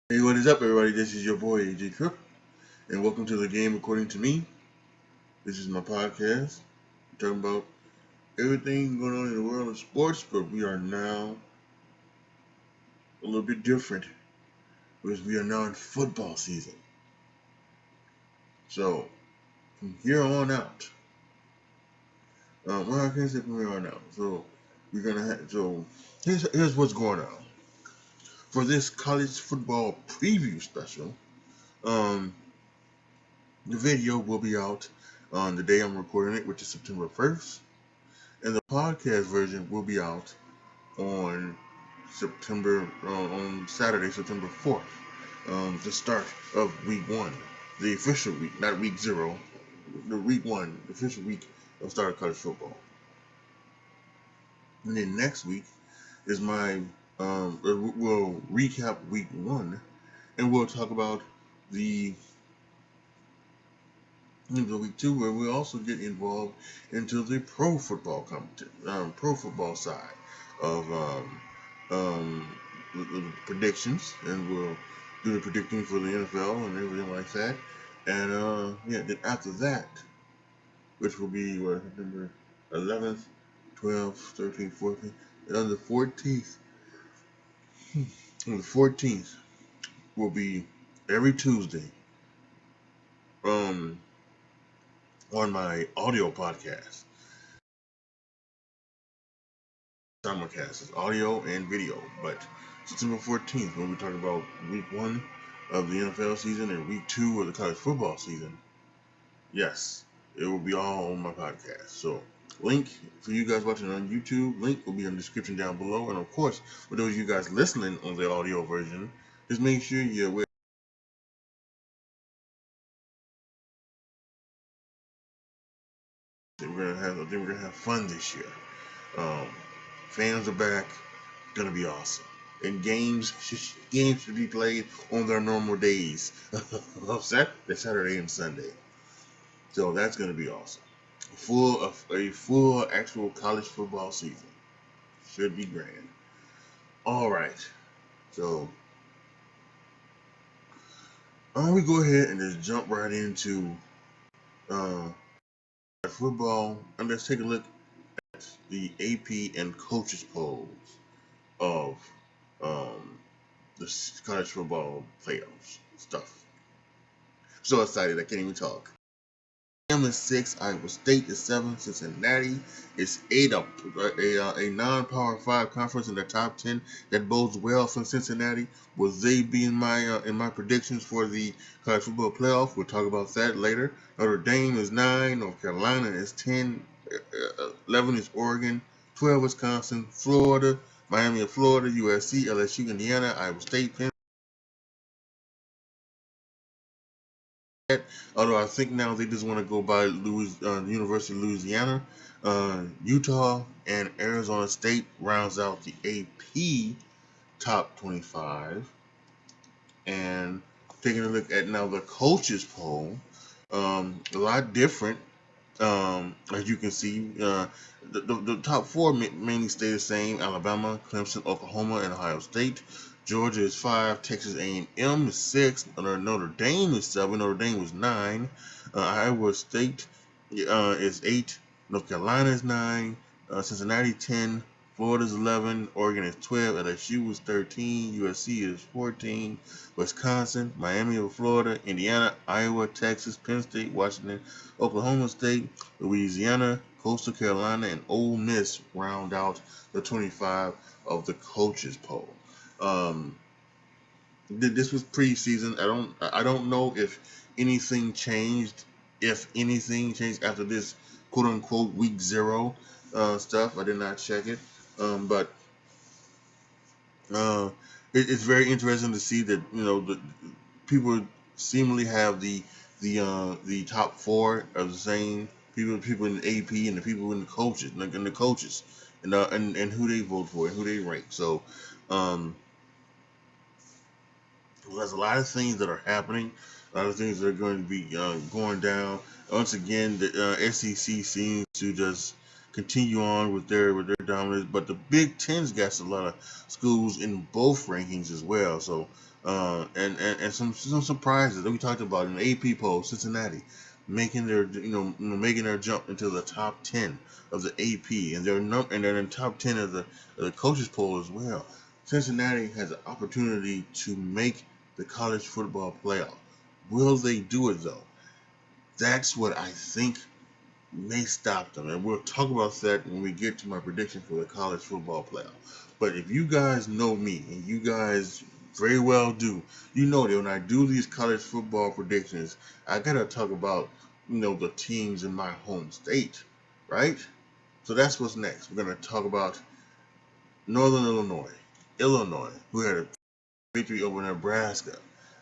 Hey, what is up, everybody? This is your boy AJTRIP, and welcome to the game according to me. This is my podcast. We're talking about everything going on in the world of sports, but we are now a little bit different because we are now in football season. So from here on out, well, I can't say from here on out. So we're gonna have. So here's what's going on for this college football preview special. Um, the video will be out on the day I'm recording it, which is September 1st. And the podcast version will be out on on Saturday, September 4th, the start of week one, the official week, not week zero, the week one, the official week of start of college football. And then next week is we'll recap week one, and we'll talk about the into week two, where we also get involved into the pro football side of um, the predictions, and we'll do the predicting for the NFL and everything like that. And then after that, which will be November 11th, 12th, 13th, 14th, and on the 14th, on the 14th will be every Tuesday um, on my audio podcast. Simulcast is audio and video, but September 14th, when we talk about week one of the NFL season and week two of the college football season, yes, it will be all on my podcast. So, link for you guys watching on YouTube, link will be in the description down below. And of course, for those of you guys listening on the audio version, just make sure you're aware. I think we're gonna have fun this year. Um, Fans are back. Gonna be awesome. And games should be played on their normal days, Saturday and Sunday. So that's gonna be awesome. A full actual college football season should be grand. All right. So we go ahead and just jump right into uh, football, and let's take a look at the AP and coaches polls of um, the college football playoffs stuff. So excited I can't even talk. Alabama is 6, Iowa State is 7, Cincinnati is 8, a non-power 5 conference in the top 10 that bodes well for Cincinnati. Will they be in my predictions for the college football playoff? We'll talk about that later. Notre Dame is 9, North Carolina is 10, 11 is Oregon, 12 Wisconsin, Florida, Miami of Florida, USC, LSU, Indiana, Iowa State, Penn. Although I think now they just want to go by University of Louisiana. Utah and Arizona State rounds out the AP top 25. And taking a look at now the coaches poll, a lot different. As you can see, the top four mainly stay the same: Alabama, Clemson, Oklahoma, and Ohio State. Georgia is 5, Texas A&M is 6, Notre Dame is 7, Notre Dame was 9, Iowa State is 8, North Carolina is 9, Cincinnati 10, Florida is 11, Oregon is 12, LSU is 13, USC is 14, Wisconsin, Miami of Florida, Indiana, Iowa, Texas, Penn State, Washington, Oklahoma State, Louisiana, Coastal Carolina, and Ole Miss round out the 25 of the coaches poll. This was preseason. I don't know if anything changed. If anything changed after this quote unquote week zero stuff, I did not check it. But it's very interesting to see that the people seemingly have the top four of the same people in the AP and the people in the coaches and who they vote for and who they rank. So there's a lot of things that are happening, a lot of things that are going to be going down. Once again, the SEC seems to just continue on with their dominance, but the Big Ten's got a lot of schools in both rankings as well. So And some surprises that we talked about in the AP poll. Cincinnati making their making their jump into the top 10 of the AP, and they're in the top 10 of the coaches poll as well. Cincinnati has an opportunity to make the college football playoff. Will they do it though? That's what I think may stop them. And we'll talk about that when we get to my prediction for the college football playoff. But if you guys know me, and you guys very well do, you know that when I do these college football predictions, I gotta talk about the teams in my home state, right? So that's what's next. We're gonna talk about Northern Illinois, who had a victory over Nebraska,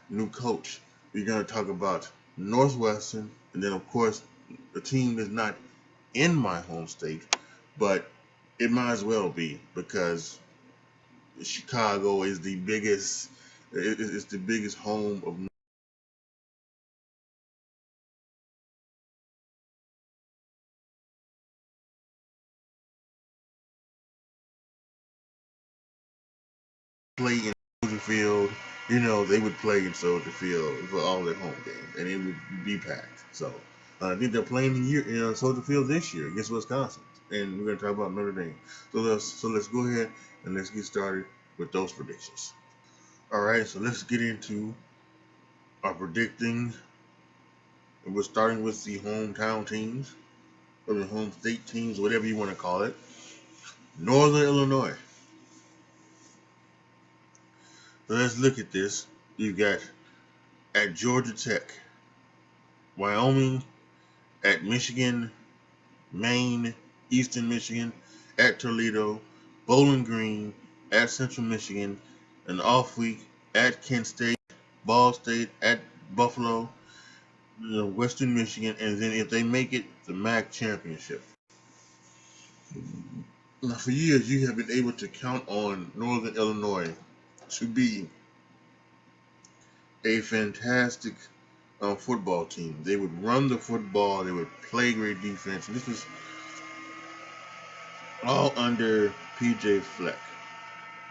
new coach. We're gonna talk about Northwestern, and then of course the team is not in my home state, but it might as well be because Chicago is the biggest. It's the biggest home of play in Soldier Field. They would play in Soldier Field for all their home games, and it would be packed. So I think they're playing in Soldier Field this year against Wisconsin, and we're going to talk about Notre Dame. So let's go ahead and let's get started with those predictions. All right, so let's get into our predicting. And we're starting with the hometown teams, or the home state teams, whatever you want to call it. Northern Illinois. So let's look at this. You've got at Georgia Tech, Wyoming, at Michigan, Maine, Eastern Michigan, at Toledo, Bowling Green, at Central Michigan, an off week at Kent State, Ball State, at Buffalo, Western Michigan, and then if they make it, the MAC championship. Now, for years, you have been able to count on Northern Illinois to be a fantastic football team. They would run the football, they would play great defense. And this was all under PJ Fleck.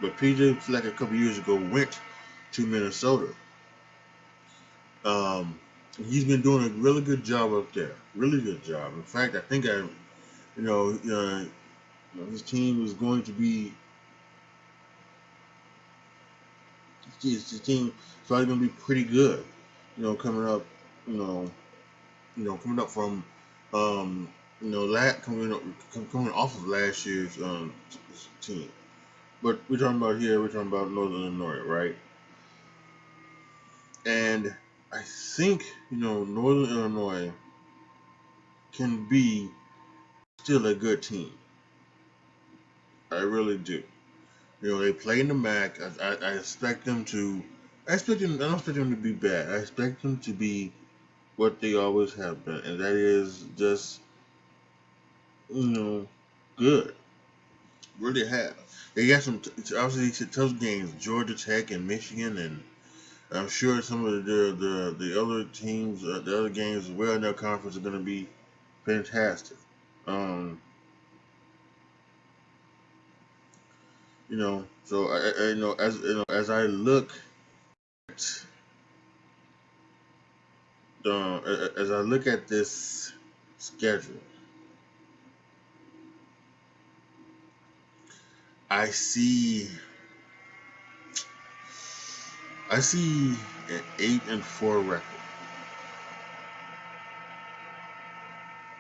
But PJ Fleck a couple years ago went to Minnesota. Um, he's been doing a really good job up there. Really good job. In fact, I think his team is going to be his team is probably going to be pretty good. Coming up, you know, coming up from, coming off of last year's team. But we're talking about Northern Illinois, right? And I think, Northern Illinois can be still a good team. I really do. They play in the MAC. I expect them to. I don't expect them to be bad. I expect them to be what they always have been, and that is just, good. Really have. They got obviously tough games, Georgia Tech and Michigan, and I'm sure some of the other teams, the other games as well in their conference are going to be fantastic. Um, so as I look at this schedule, I see an 8-4 record.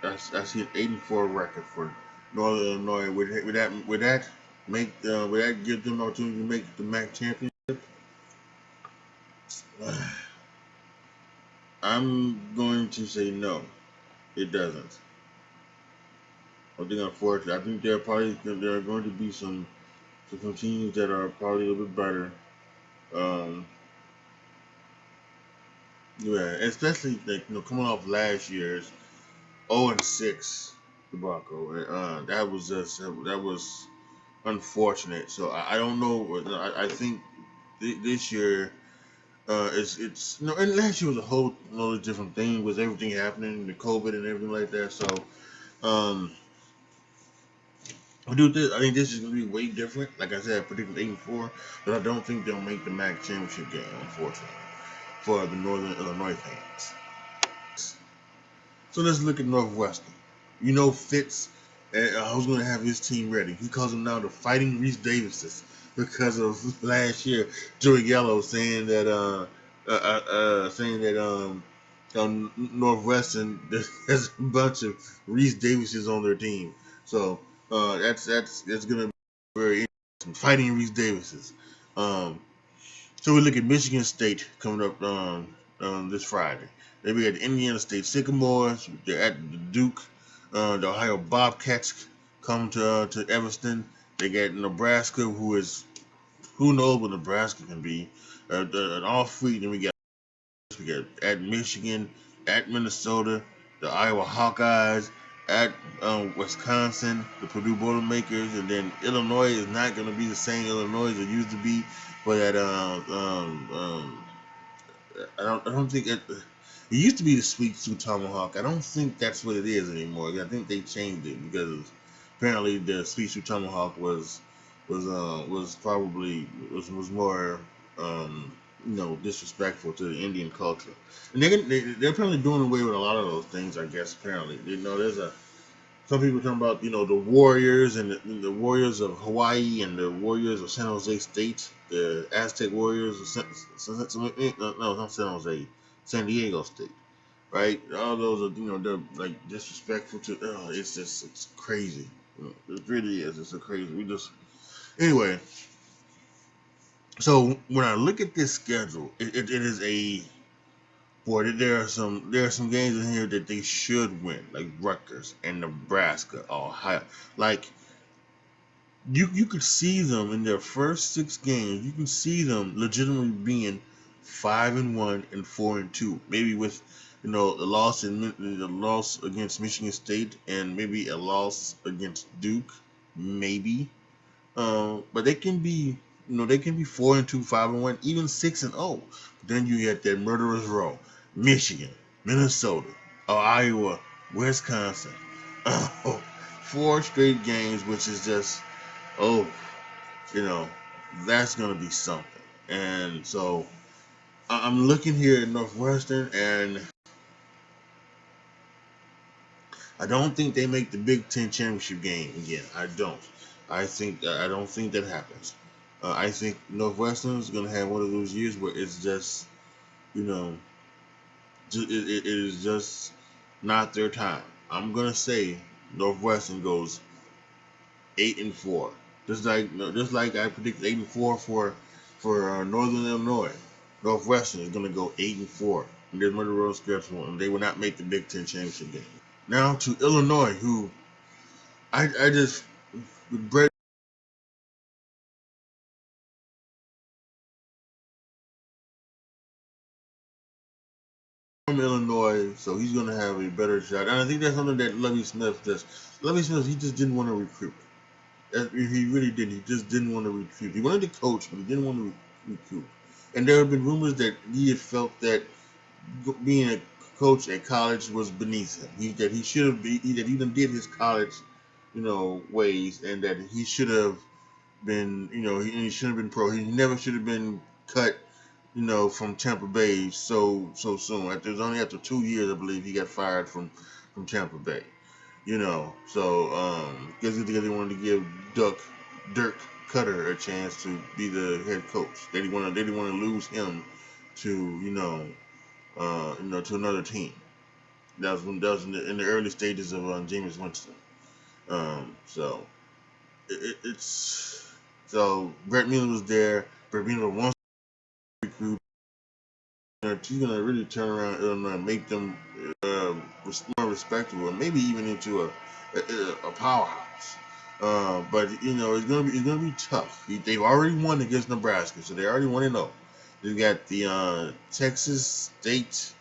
I see an 8-4 record for Northern Illinois. Would that would that give them an opportunity to make the MAC championship? I'm going to say no. It doesn't. I think unfortunately, I think there are going to be some teams that are probably a little bit better. Um, yeah, especially like coming off last year's 0-6 debacle. That was unfortunate. So I don't know. I think this year it's and last year was a whole another different thing with everything happening, the COVID and everything like that. So um, I think this is going to be way different. Like I said, I predicted 8-4, but I don't think they'll make the MAC championship game, unfortunately, for the Northern Illinois fans. So let's look at Northwestern. You know, Fitz, I was going to have his team ready. He calls them now the Fighting Reese Davises because of last year. Joey Gallo saying that Northwestern there's a bunch of Reese Davises on their team. So that's going to be very interesting. Fighting Reese Davises. Um, so we look at Michigan State coming up this Friday. Then we got Indiana State Sycamores. They're at the Duke. The Ohio Bobcats come to Evanston. They got Nebraska, who knows what Nebraska can be. An off week. Then we got at Michigan, at Minnesota, the Iowa Hawkeyes, at Wisconsin, the Purdue Boilermakers, and then Illinois is not going to be the same Illinois as it used to be. But I don't think it used to be the Sweet Sue Tomahawk. I don't think that's what it is anymore. I think they changed it because apparently the Sweet Sue Tomahawk was probably was more disrespectful to the Indian culture, and they're apparently doing away with a lot of those things. I guess apparently there's a some people talking about the Warriors and the Warriors of Hawaii and the Warriors of San Jose State, the Aztec Warriors of no, not San Jose, San Diego State, right? All those are they're like disrespectful to. Oh, it's crazy. It really is. It's so crazy. We just anyway. So when I look at this schedule, it is a boy. There are some games in here that they should win, like Rutgers and Nebraska, Ohio, like. You could see them in their first 6 games. You can see them legitimately being 5-1 and 4-2, maybe with a loss against Michigan State and maybe a loss against Duke, maybe. But they can be 4-2, 5-1, even 6-0. Then you get that murderer's row: Michigan, Minnesota, Iowa, Wisconsin. Oh, 4 straight games, which is just oh, you know, that's gonna be something. And so I'm looking here at Northwestern, and I don't think they make the Big Ten championship game again. I don't. I don't think that happens. I think Northwestern is gonna have one of those years where it's just you know it is just not their time. I'm gonna say Northwestern goes 8-4. Just like I predicted 8-4 for Northern Illinois. Northwestern is going to go 8-4 in their middle road schedule, and they will not make the Big Ten championship game. Now to Illinois, who I just with Brett from Illinois, so he's going to have a better shot. And I think that's something that Lovie Smith just. Lovie Smith, he just didn't want to recruit. He really did. He just didn't want to recruit. He wanted to coach, but he didn't want to recruit. And there have been rumors that he had felt that being a coach at college was beneath him. That he should have that he done did his college, ways, and that he should have been, he should have been pro. He never should have been cut, from Tampa Bay so soon. It was only after 2 years, I believe, he got fired from Tampa Bay. Because they wanted to give Dirk Cutter a chance to be the head coach. They didn't want to lose him to to another team. That was in the early stages of Jameis Winston. So it's so Brett Mueller was there. Brett Mueller wants to recruit. He's gonna really turn around Illinois and make them more respectable, and maybe even into a powerhouse. But it's gonna be tough. They've already won against Nebraska, so they already 1-0. They've got the Texas State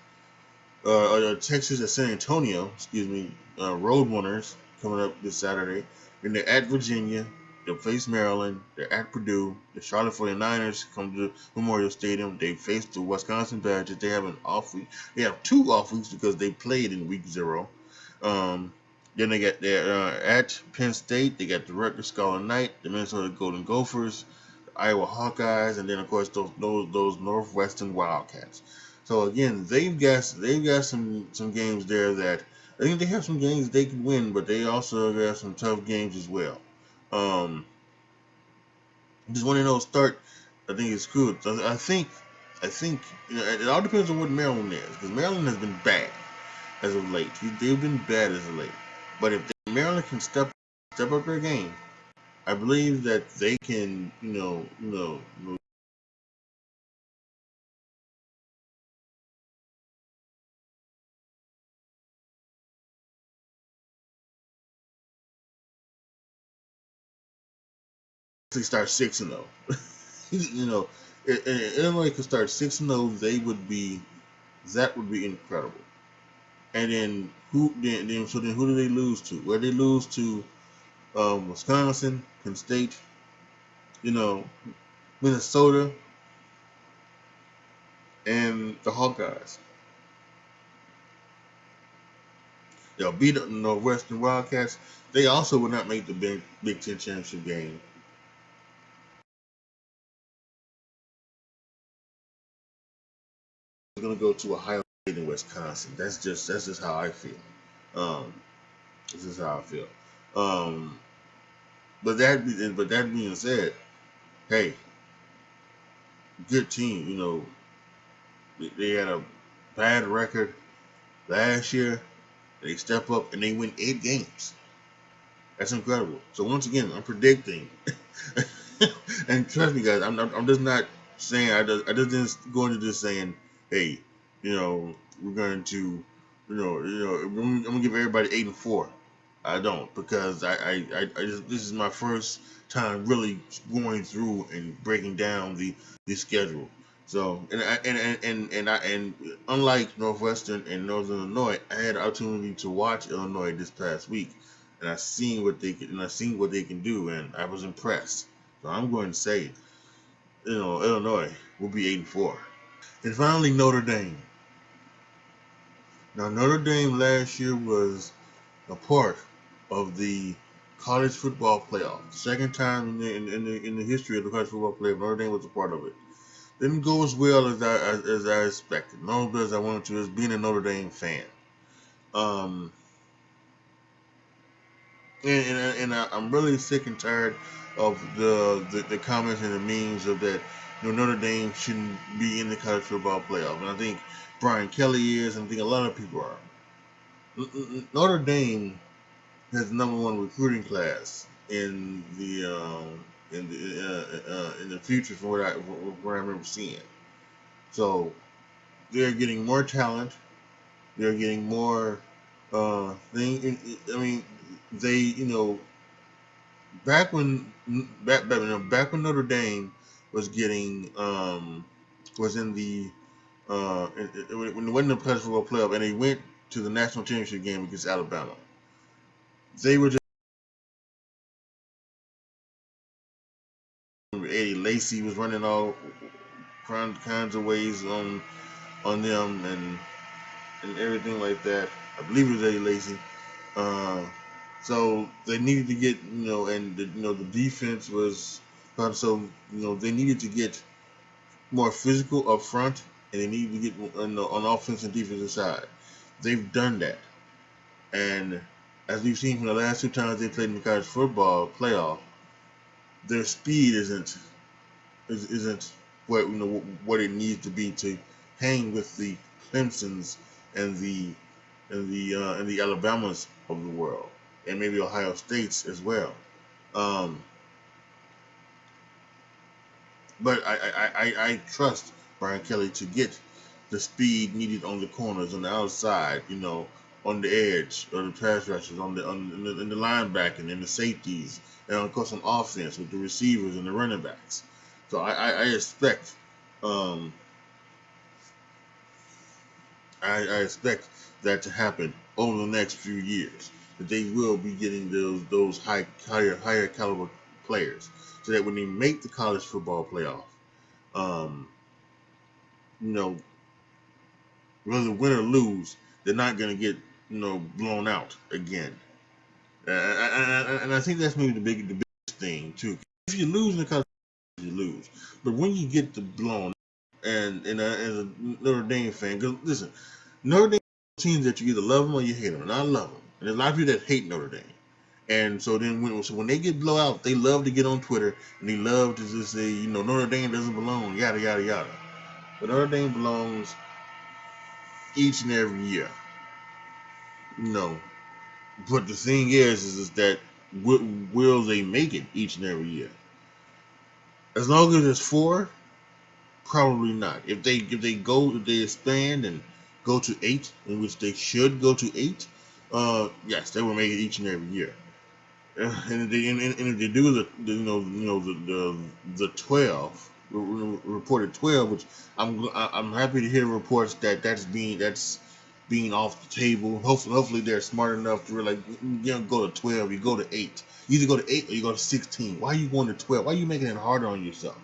Texas at San Antonio, excuse me, Road Runners coming up this Saturday. And they're at Virginia. They'll face Maryland. They're at Purdue. The Charlotte 49ers come to Memorial Stadium. They face the Wisconsin Badgers. They have an off week. They have 2 off weeks because they played in week 0. Um, Then they got their at Penn State. They got the Rutgers Scarlet Knight, the Minnesota Golden Gophers, the Iowa Hawkeyes, and then of course those Northwestern Wildcats. So again, they've got some games there that I think they have some games they can win, but they also got some tough games as well. Um, just want to know start. I think it's good. I think it all depends on what Maryland is because Maryland has been bad as of late. They've been bad as of late. But if Maryland can step up their game, I believe that they can, they start 6-0. you know, if Illinois could start 6-0, that would be incredible. And then who do they lose to? Where they lose to Wisconsin, Penn State, you know, Minnesota, and the Hawkeyes. They'll beat the Northwestern Wildcats. They also would not make the Big Ten championship game. They're gonna go to Ohio State and Wisconsin. That's just how I feel. Um, this is how I feel. Um, but that being said, hey, good team. They had a bad record last year. They step up and they win 8 games. That's incredible. So once again, I'm predicting, and trust me, guys, I'm just not saying I just didn't go into this saying, hey, we're going to, I'm gonna give everybody 8-4. I don't because I just this is my first time really going through and breaking down the schedule. So and unlike Northwestern and Northern Illinois, I had the opportunity to watch Illinois this past week, and I seen what they can do, and I was impressed. So I'm going to say, Illinois will be 8-4. And finally, Notre Dame. Now Notre Dame last year was a part of the college football playoff. The second time in the history of the college football playoff, Notre Dame was a part of it. Didn't go as well as I expected. Not as I wanted to, as being a Notre Dame fan. Um, I'm really sick and tired of the comments and the memes of that. Notre Dame shouldn't be in the college football playoff, and I think Brian Kelly is, and I think a lot of people are. Notre Dame has the number one recruiting class in the future from what I remember seeing. So they're getting more talent. They're getting more thing. I mean, they back when back when Notre Dame was getting was in the when they went in the college football playoff and they went to the national championship game against Alabama. They were just Eddie Lacy was running all kinds of ways on them and everything like that. I believe it was Eddie Lacy. Uh, so they needed to get and the defense was so they needed to get more physical up front, and they needed to get on the offense and defensive side. They've done that, and as we've seen from the last 2 times they played in the college football playoff, their speed isn't what it needs to be to hang with the Clemsons and the Alabamas of the world, and maybe Ohio States as well. Um, but I trust Brian Kelly to get the speed needed on the corners, on the outside, on the edge, or the pass rushers, in the linebacking and the safeties, and of course on offense with the receivers and the running backs. So I expect um, I expect that to happen over the next few years. That they will be getting those higher caliber players, so that when they make the college football playoff, um, you know, whether win or lose, they're not going to get blown out again. And I think that's maybe the biggest thing too. If you lose in the college, you lose. But when you get the blown, and as a Notre Dame fan, because listen, Notre Dame teams that you either love them or you hate them, and I love them. And there's a lot of people that hate Notre Dame. And so then when they get blow out, they love to get on Twitter and they love to just say, Notre Dame doesn't belong, yada yada yada. But Notre Dame belongs each and every year. No. But the thing is that will they make it each and every year? As long as it's four, probably not. If they expand and go to eight, in which they should go to eight, yes, they will make it each and every year. And if they do the 12 reported 12, which I'm happy to hear reports that's being off the table. Hopefully they're smart enough to realize you don't go to 12, you go to 8. You either go to 8 or you go to 16. Why are you going to 12? Why are you making it harder on yourself?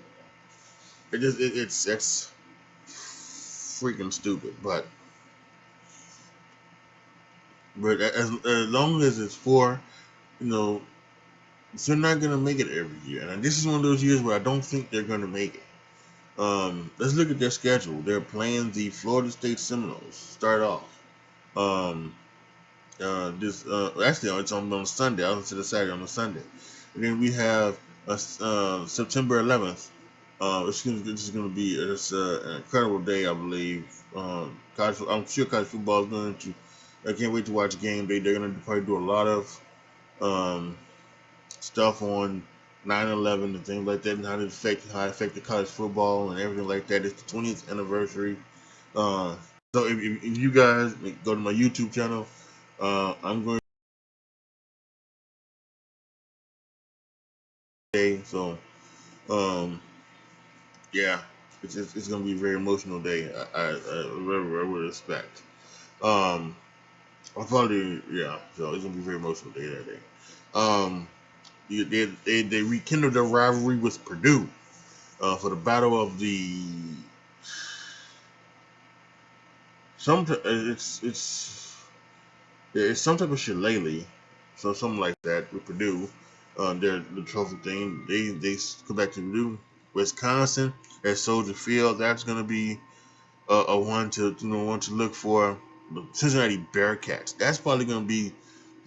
It's that's freaking stupid. But as long as it's four, you know, they're not gonna make it every year. And this is one of those years where I don't think they're gonna make it. Let's look at their schedule. They're playing the Florida State Seminoles. Start off. Um, this actually it's on Sunday. I was to the Saturday on a Sunday, and then we have September 11th. This is going to be an incredible day, I believe. I'm sure college football is going to. I can't wait to watch game day. They're going to probably do a lot of um, stuff on 9/11 and things like that, and how it affected college football and everything like that. It's the 20th anniversary. Uh, so if you guys go to my YouTube channel, I'm going to so um, yeah, it's going to be a very emotional day. I would expect. Um, I probably so it's going to be a very emotional day that day. Um, they rekindled their rivalry with Purdue for the battle of the some it's some type of shillelagh, so something like that with Purdue. The trophy thing. They come back to Purdue, Wisconsin at Soldier Field. That's gonna be a one to look for. The Cincinnati Bearcats. That's probably gonna be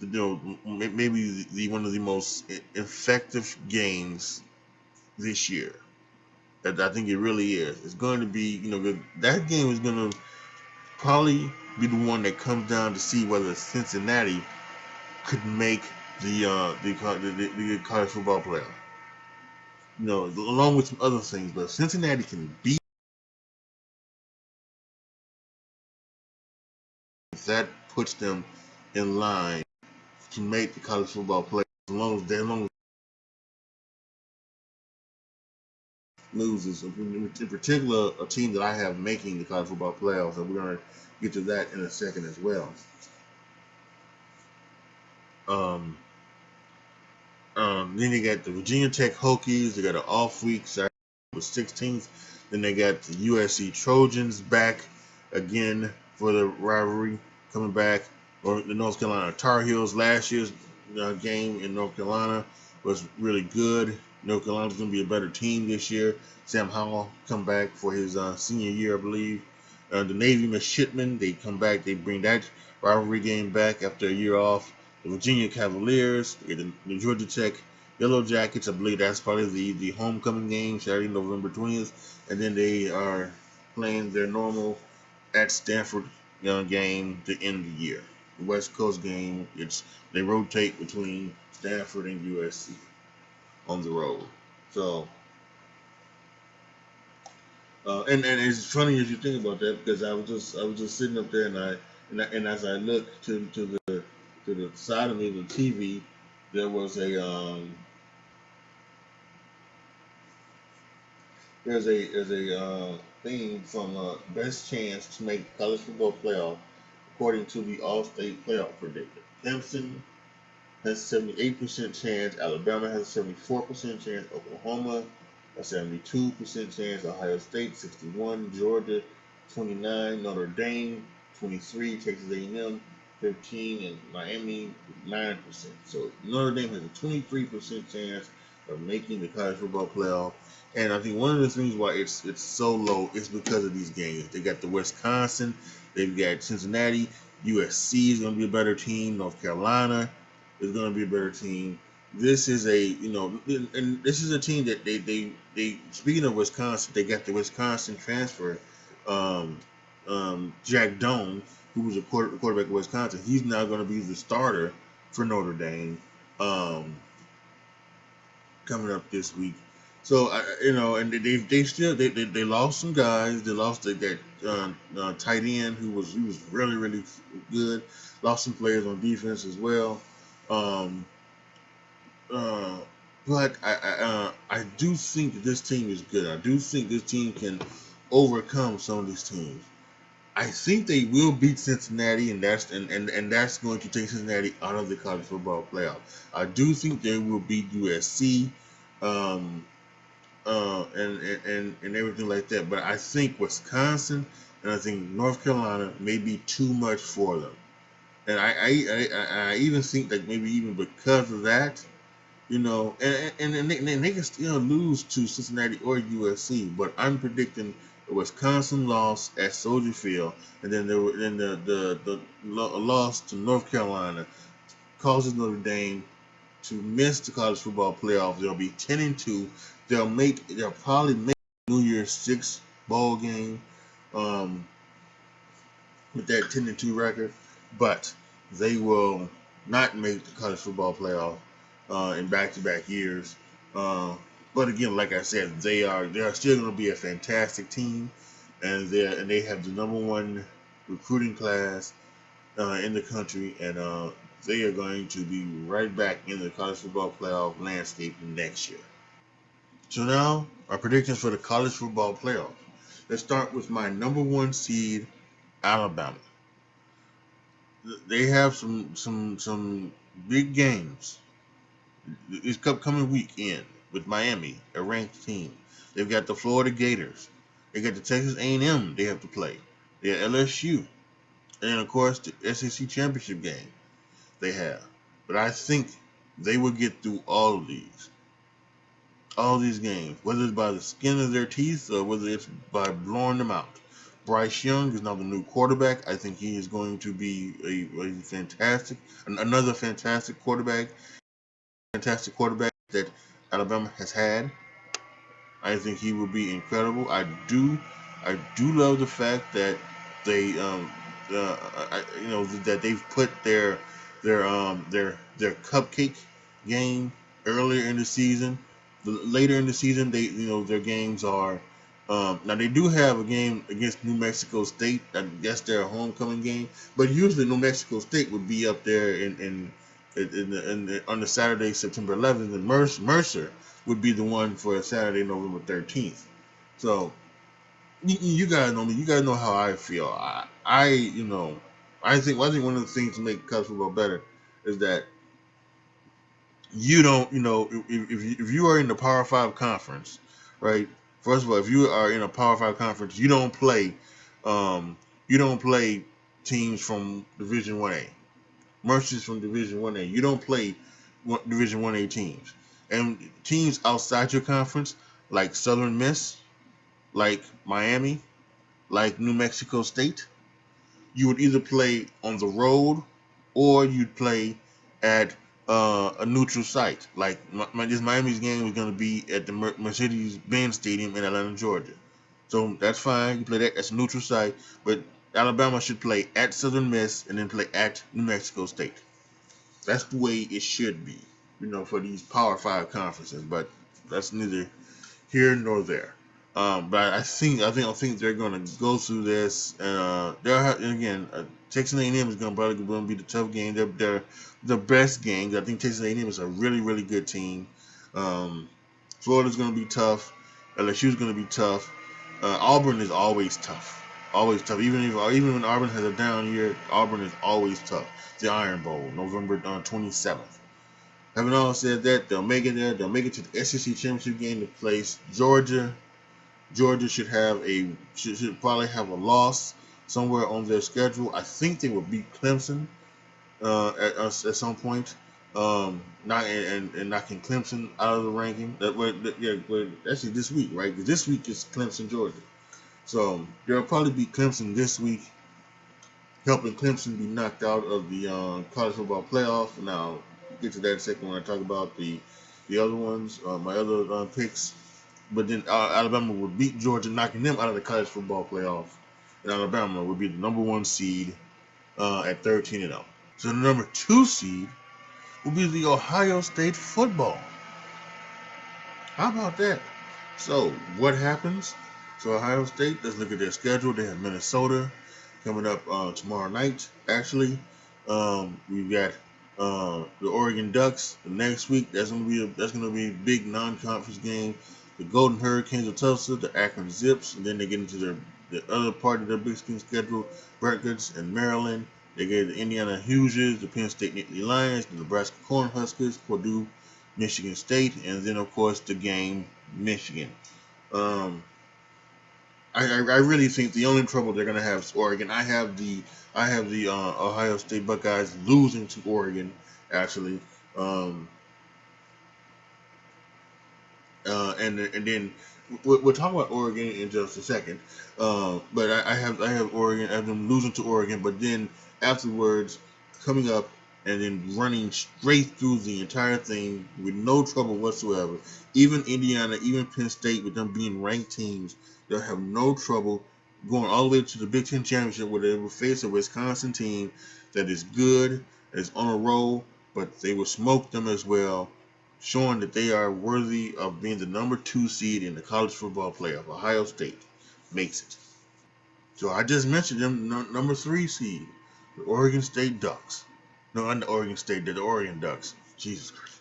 maybe one of the most effective games this year. I think it really is. It's going to be that game is going to probably be the one that comes down to see whether Cincinnati could make the college football playoff. Along with some other things, but Cincinnati can beat that puts them in line to make the college football playoff. As long as loses, in particular, a team that I have making the college football playoffs, and we're going to get to that in a second as well. Um, then you got the Virginia Tech Hokies. They got an off week, Saturday, the 16th. Then they got the USC Trojans back again for the rivalry, coming back. Or the North Carolina Tar Heels. Last year's game in North Carolina was really good. North Carolina's going to be a better team this year. Sam Howell come back for his senior year, I believe. The Navy Midshipmen, they come back. They bring that rivalry game back after a year off. The Virginia Cavaliers, the Georgia Tech Yellow Jackets. I believe that's probably the homecoming game, Saturday, November 20th. And then they are playing their normal at Stanford game to end the year. The West Coast game, they rotate between Stanford and USC on the road. So, and it's funny as you think about that because I was just sitting up there and as I look to the side of me, the TV, there was a thing from best chance to make college football playoff according to the All-State playoff predictor. Clemson has a 78% chance. Alabama has a 74% chance. Oklahoma a 72% chance. Ohio State 61. Georgia 29. Notre Dame 23. Texas A&M 15, and Miami 9%. So Notre Dame has a 23% chance of making the college football playoff. And I think one of the reasons why it's so low is because of these games. They got the Wisconsin, they've got Cincinnati, USC is going to be a better team, North Carolina is going to be a better team. This is a and this is a team that they speaking of Wisconsin, they got the Wisconsin transfer, um, Jack Doan, who was a quarterback of Wisconsin. He's now going to be the starter for Notre Dame, um, coming up this week. So and they lost some guys. They lost that tight end who was really good. Lost some players on defense as well. Um, uh, but I do think that this team is good. I do think this team can overcome some of these teams. I think they will beat Cincinnati, and that's going to take Cincinnati out of the college football playoff. I do think they will beat USC, um, and everything like that. But I think Wisconsin and I think North Carolina may be too much for them. And I even think that maybe even because of that, and they can still lose to Cincinnati or USC, but I'm predicting a Wisconsin loss at Soldier Field, and then the loss to North Carolina causes Notre Dame to miss the college football playoff. They'll be 10-2. They'll probably make New Year's Six bowl game. Um, with that 10-2 record, but they will not make the college football playoff in back-to-back years. Uh, but again, like I said, they are still going to be a fantastic team, and they have the number one recruiting class in the country, and they are going to be right back in the college football playoff landscape next year. So now our predictions for the college football playoff. Let's start with my number one seed, Alabama. They have some big games this upcoming weekend with Miami, a ranked team. They've got the Florida Gators. They got the Texas A&M they have to play. They have LSU, and of course the SEC championship game they have. But I think they will get through all these games, whether it's by the skin of their teeth or whether it's by blowing them out. Bryce Young is now the new quarterback. I think he is going to be another fantastic quarterback that Alabama has had. I think he will be incredible. I do love the fact that they, that they've put their cupcake game earlier in the season. Later in the season, their games are. Now they do have a game against New Mexico State. I guess their homecoming game, but usually New Mexico State would be up there on the Saturday, September 11th, and Mercer would be the one for Saturday, November 13th. So you guys know me. You guys know how I feel. I think one of the things to make college football better is that you don't, if you are in the Power Five conference, right? First of all, if you are in a Power Five conference, you don't play teams from Division 1A. Mercy's from Division 1A. You don't play Division 1A teams. And teams outside your conference, like Southern Miss, like Miami, like New Mexico State, you would either play on the road or you'd play at a neutral site. Like this Miami's game is going to be at the Mercedes-Benz Stadium in Atlanta, Georgia. So that's fine. You play that. That's a neutral site. But Alabama should play at Southern Miss and then play at New Mexico State. That's the way it should be, for these Power Five conferences. But that's neither here nor there. But I think they're going to go through this. Again, Texas A&M is probably going to be the tough game. They're the best game. I think Texas A&M is a really good team. Um, Florida's going to be tough. LSU's going to be tough. Auburn is always tough. Always tough. Even when Auburn has a down year, Auburn is always tough. The Iron Bowl, November 27th. Having all said that, they'll make it there. They'll make it to the SEC championship game to place Georgia. Georgia should probably have a loss somewhere on their schedule. I think they will beat Clemson. at some point. Not and knocking Clemson out of the ranking. Actually this week, right? This week is Clemson Georgia, so they'll probably beat Clemson this week, helping Clemson be knocked out of the college football playoff. Now, we'll get to that in a second when I talk about the other ones, my other picks. But then Alabama would beat Georgia, knocking them out of the college football playoff, and Alabama would be the number one seed at 13-0. So the number two seed will be the Ohio State football. How about that? So what happens? So Ohio State, let's look at their schedule. They have Minnesota coming up tomorrow night. Actually, we've got the Oregon Ducks the next week. That's gonna be a big non-conference game. The Golden Hurricanes of Tulsa, the Akron Zips, and then they get into the other part of their Big Sky schedule. Rutgers and Maryland. They get the Indiana Hoosiers, the Penn State Nittany Lions, the Nebraska Cornhuskers, Purdue, Michigan State, and then of course the game Michigan. Um, I really think the only trouble they're gonna have is Oregon. I have the Ohio State Buckeyes losing to Oregon actually, um, and then we'll talk about Oregon in just a second. But I have Oregon. I have them losing to Oregon, but then afterwards coming up and then running straight through the entire thing with no trouble whatsoever. Even Indiana, even Penn State, with them being ranked teams, they'll have no trouble going all the way to the Big Ten championship where they will face a Wisconsin team that is good, that is on a roll, but they will smoke them as well, showing that they are worthy of being the number two seed in the college football playoff. Ohio State makes it. So I just mentioned them, number three seed, the Oregon State Ducks. No, not the Oregon State, the Oregon Ducks. Jesus Christ.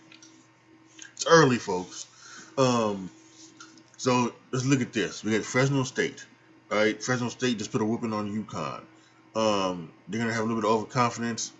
It's early, folks. Um, so let's look at this. We got Fresno State. All right, Fresno State just put a whooping on UConn. They're gonna have a little bit of overconfidence.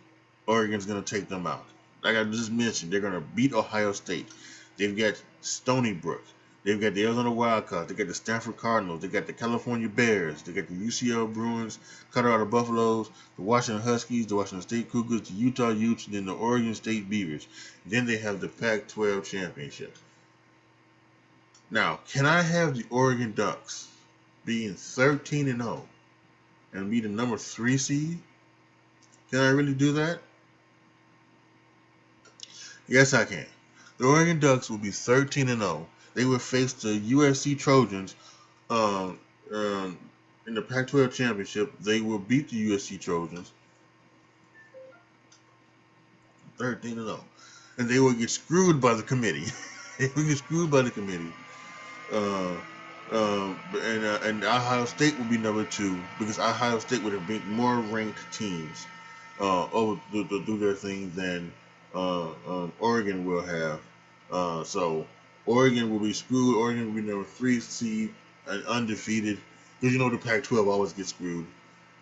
Oregon's gonna take them out. Like I just mentioned, they're gonna beat Ohio State. They've got Stony Brook. They've got the Arizona Wildcats. They got the Stanford Cardinals. They got the California Bears. They got the UCL Bruins, Colorado Buffaloes, the Washington Huskies, the Washington State Cougars, the Utah Utes, and then the Oregon State Beavers. Then they have the Pac-12 championship. Now, can I have the Oregon Ducks being 13-0 and be the number three seed? Can I really do that? Yes, I can. The Oregon Ducks will be 13-0. They will face the USC Trojans um, um, in the Pac-12 championship. They will beat the USC Trojans 13-0, and they will get screwed by the committee. They will get screwed by the committee. Uh, and Ohio State will be number two because Ohio State would have beat more ranked teams over to do their thing than Oregon will have. So Oregon will be screwed. Oregon will be number three seed and undefeated because you know the Pac-12 always gets screwed.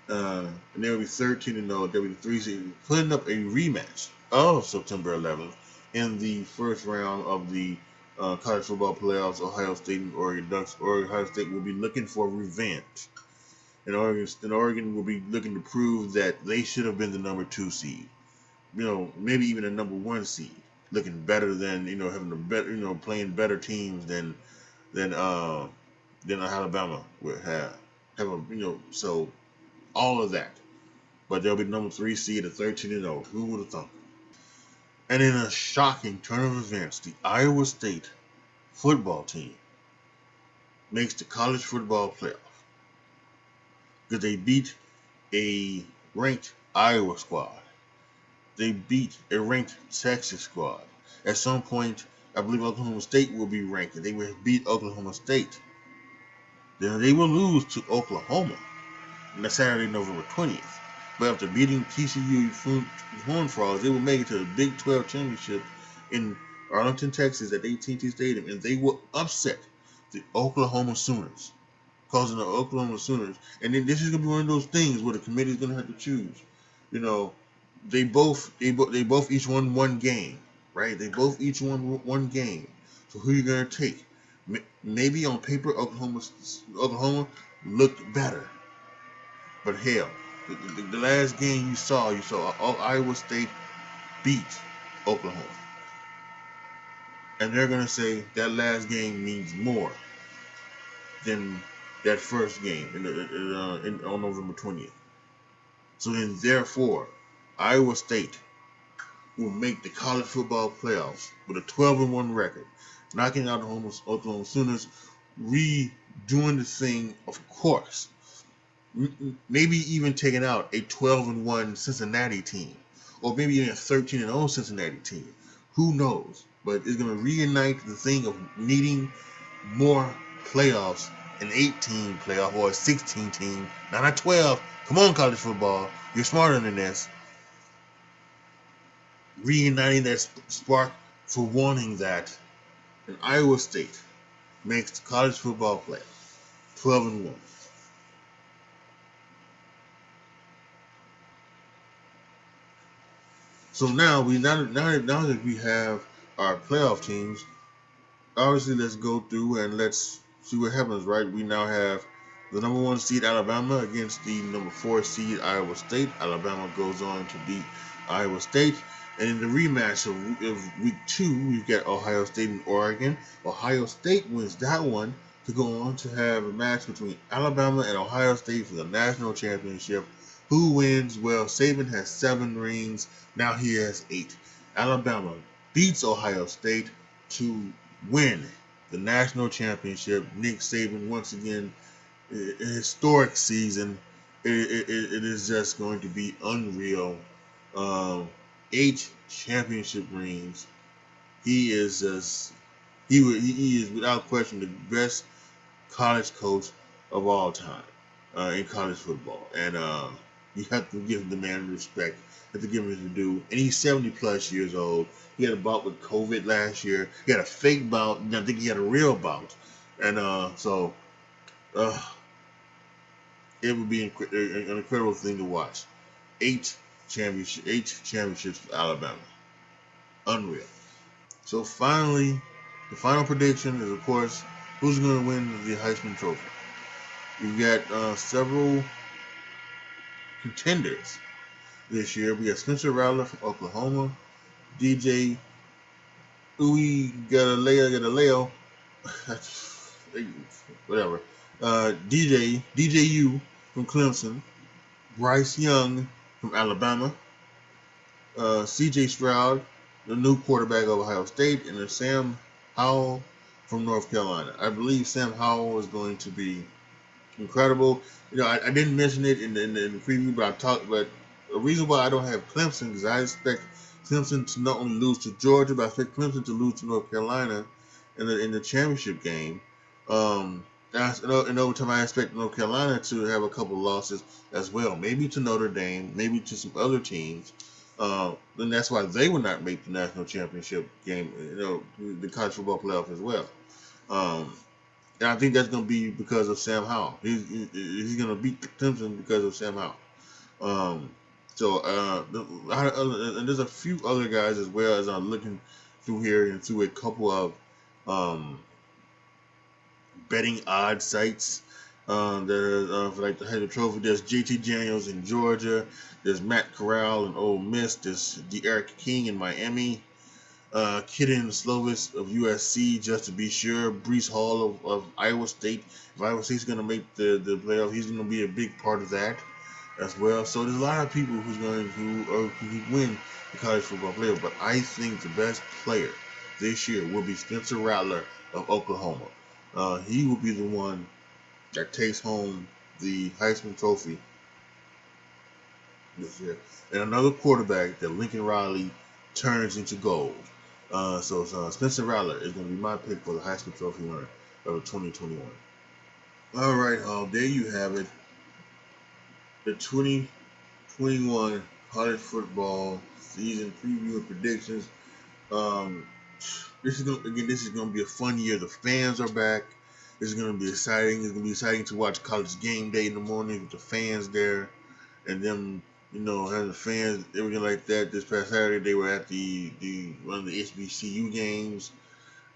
And they'll be 13-0. They'll be the three seed, putting up a rematch of September 11th in the first round of the college football playoffs. Ohio State and Oregon Ducks. Ohio State will be looking for revenge, and Oregon will be looking to prove that they should have been the number two seed. You know, maybe even a number one seed, looking better than having a better playing better teams than Alabama would have a so all of that. But they'll be number three seed at 13-0. Who would have thought? And in a shocking turn of events, the Iowa State football team makes the college football playoff because they beat a ranked Iowa squad. They beat a ranked Texas squad. At some point, I believe Oklahoma State will be ranked. They will beat Oklahoma State. Then they will lose to Oklahoma on Saturday, November 20th. But after beating TCU Horned Frogs, they will make it to the Big 12 championship in Arlington, Texas at AT&T Stadium, and they will upset the Oklahoma Sooners, causing the Oklahoma Sooners. And then this is going to be one of those things where the committee is going to have to choose. You know, they both each won one game, right? They both each won one game. So who are you going to take? Maybe on paper, Oklahoma looked better. But hell, The last game you saw Iowa State beat Oklahoma, and they're gonna say that last game means more than that first game on November 20th. So then, therefore, Iowa State will make the college football playoffs with a 12-1 record, knocking out the Oklahoma Sooners, redoing the thing, of course. Maybe even taking out a 12-1 Cincinnati team, or maybe even a 13-0 Cincinnati team. Who knows? But it's going to reunite the thing of needing more playoffs, an 18 playoff or a 16 team, not a 12. Come on, college football. You're smarter than this. Reuniting that spark for wanting that. And Iowa State makes the college football playoff 12-1. So now that we have our playoff teams, obviously let's go through and let's see what happens. Right, we now have the number 1 seed Alabama against the number 4 seed Iowa State. Alabama goes on to beat Iowa State, and in the rematch of week 2, we've got Ohio State and Oregon. Ohio State wins that one to go on to have a match between Alabama and Ohio State for the national championship. Who wins? Well, Saban has 7 rings. Now he has 8. Alabama beats Ohio State to win the national championship. Nick Saban, once again, a historic season. It is just going to be unreal. 8 championship rings. He is just he is without question the best college coach of all time in college football, and you have to give the man respect. You have to give him his due. And he's 70 plus years old. He had a bout with COVID last year. He had a fake bout. I think he had a real bout, and uh, it would be an incredible thing to watch. 8 championships for Alabama. Unreal. So finally, the final prediction is, of course, who's going to win the Heisman Trophy. We've got several contenders this year. We got Spencer Rattler from Oklahoma, DJ Galileo, whatever. DJU from Clemson, Bryce Young from Alabama, CJ Stroud, the new quarterback of Ohio State, and then Sam Howell from North Carolina. I believe Sam Howell is going to be incredible. I didn't mention it in the preview, but the reason why I don't have Clemson is I expect Clemson to not only lose to Georgia, but I expect Clemson to lose to North Carolina in the championship game. In overtime, I expect North Carolina to have a couple of losses as well, maybe to Notre Dame, maybe to some other teams. Then that's why they would not make the national championship game, the college football playoff as well. And I think that's going to be because of Sam Howell. He's going to beat Clemson because of Sam Howell. And there's a few other guys as well as I'm looking through here and through a couple of betting odd sites that for like the Heisman Trophy. There's JT Daniels in Georgia. There's Matt Corral in Ole Miss. There's De'Aaron King in Miami. Kidden Slovis of USC, just to be sure. Breece Hall of Iowa State. If Iowa State's going to make the playoff, he's going to be a big part of that as well. So there's a lot of people who win the college football playoff. But I think the best player this year will be Spencer Rattler of Oklahoma. He will be the one that takes home the Heisman Trophy this year. And another quarterback that Lincoln Riley turns into gold. So Spencer Rattler is going to be my pick for the Heisman Trophy winner of 2021. All right, there you have it. The 2021 college football season preview and predictions. This is going to be a fun year. The fans are back. This is going to be exciting. It's going to be exciting to watch College Game Day in the morning with the fans there, and them, having the fans, everything like that. This past Saturday, they were at one of the HBCU games,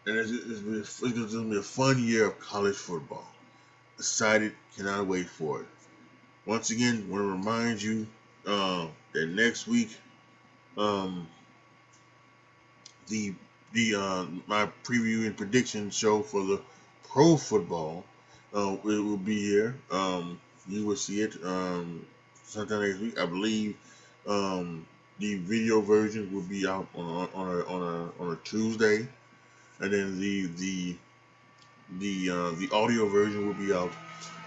and it's going to be a fun year of college football. Excited, cannot wait for it. Once again, want to remind you that next week, um, the my preview and prediction show for the pro football, it will be here. You will see it sometime next week, I believe. The video version will be out on a Tuesday, and then the audio version will be out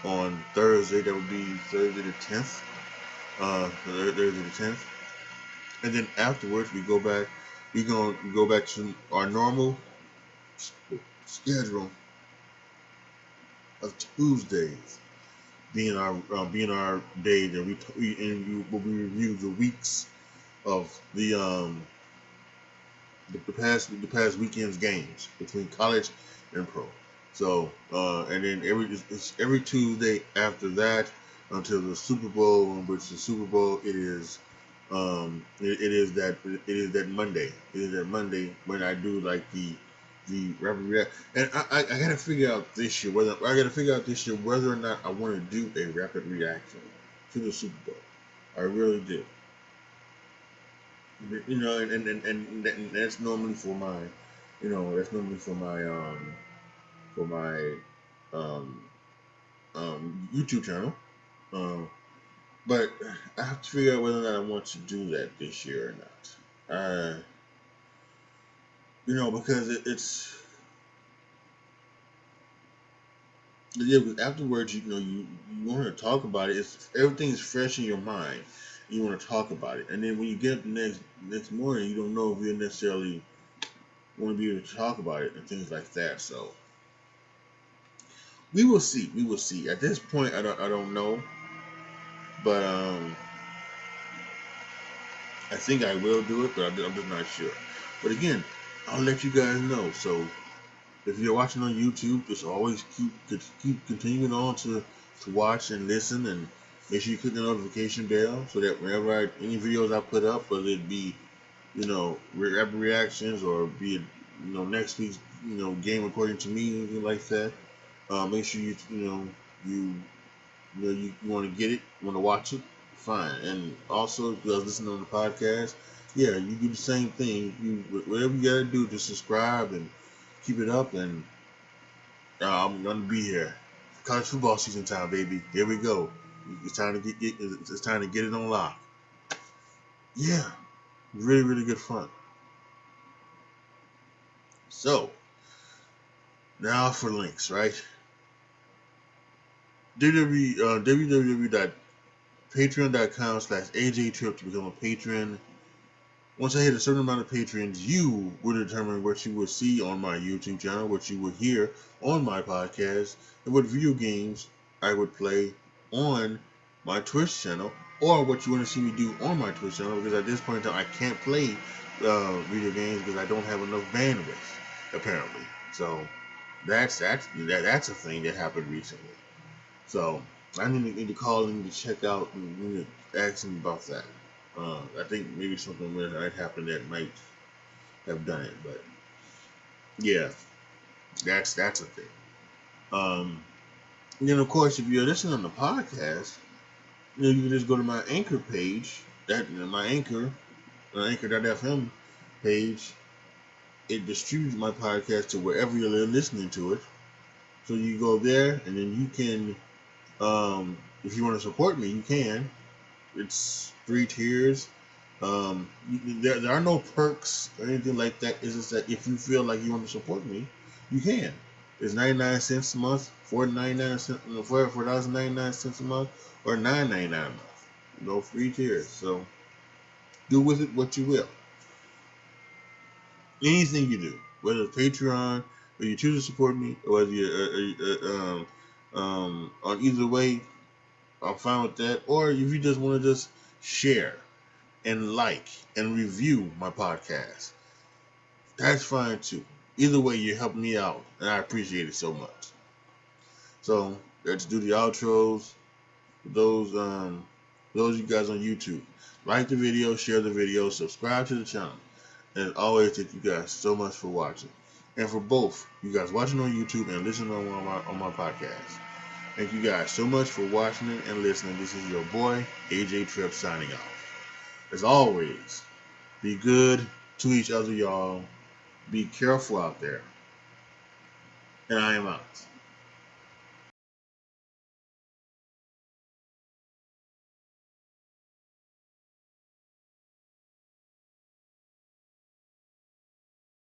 on Thursday. That would be Thursday the 10th. Thursday the 10th. And then afterwards, we gonna go back to our normal schedule of Tuesdays being our day that we review the weeks of the past weekend's games between college and pro. So and then it's every Tuesday after that until the Super Bowl, in which the Super Bowl it is that Monday. It is that Monday when I do like the rapid react, and I gotta figure out this year whether or not I want to do a rapid reaction to the Super Bowl. I really do. You know, and that's normally for my, that's normally for my um YouTube channel. Um, but I have to figure out whether or not I want to do that this year or not. Because it's yeah. Because afterwards, you want to talk about it. It's everything is fresh in your mind. You want to talk about it, and then when you get up the next morning, you don't know if you necessarily want to be able to talk about it and things like that. So we will see. We will see. At this point, I don't know, but I think I will do it, but I'm just not sure. But again, I'll let you guys know. So if you're watching on YouTube, just always keep continuing on to watch and listen, and make sure you click the notification bell so that whenever any videos I put up, whether it be reactions or be it next week's game according to me, anything like that, make sure you you want to get it, want to watch it, fine. And also, if you guys listen on the podcast, yeah, you do the same thing. You whatever you gotta do to subscribe and keep it up, and I'm gonna be here. College football season time, baby. Here we go. It's time to it's time to get it on lock. Yeah, really, really good fun. So now for links, right? www.patreon.com/AJTRIP to become a patron. Once I hit a certain amount of patrons, you will determine what you will see on my YouTube channel, what you will hear on my podcast, and what video games I would play on my Twitch channel, or what you want to see me do on my Twitch channel, because at this point in time, I can't play video games because I don't have enough bandwidth, apparently. So that's a thing that happened recently. So I need to call in to check out and ask him about that. I think maybe something might happen that might have done it, but yeah, that's a thing. And then of course, if you're listening on the podcast, you can just go to my Anchor page. That my Anchor.fm page. It distributes my podcast to wherever you're listening to it. So you go there, and then you can, if you want to support me, you can. It's 3 tiers. There are no perks or anything like that. It's just that if you feel like you want to support me, you can. It's 99 cents a month, $4.99 a month, or $9.99 a month. No free tiers. So do with it what you will. Anything you do, whether it's Patreon, or you choose to support me, or whether you on either way, I'm fine with that. Or if you just want to just share and like and review my podcast, that's fine too. Either way, you're helping me out, and I appreciate it so much. So let's do the outros. Those you guys on YouTube, like the video, share the video, subscribe to the channel, and as always, thank you guys so much for watching, and for both you guys watching on YouTube and listening on my podcast. Thank you guys so much for watching it and listening. This is your boy, AJTRIP, signing off. As always, be good to each other, y'all. Be careful out there. And I am out.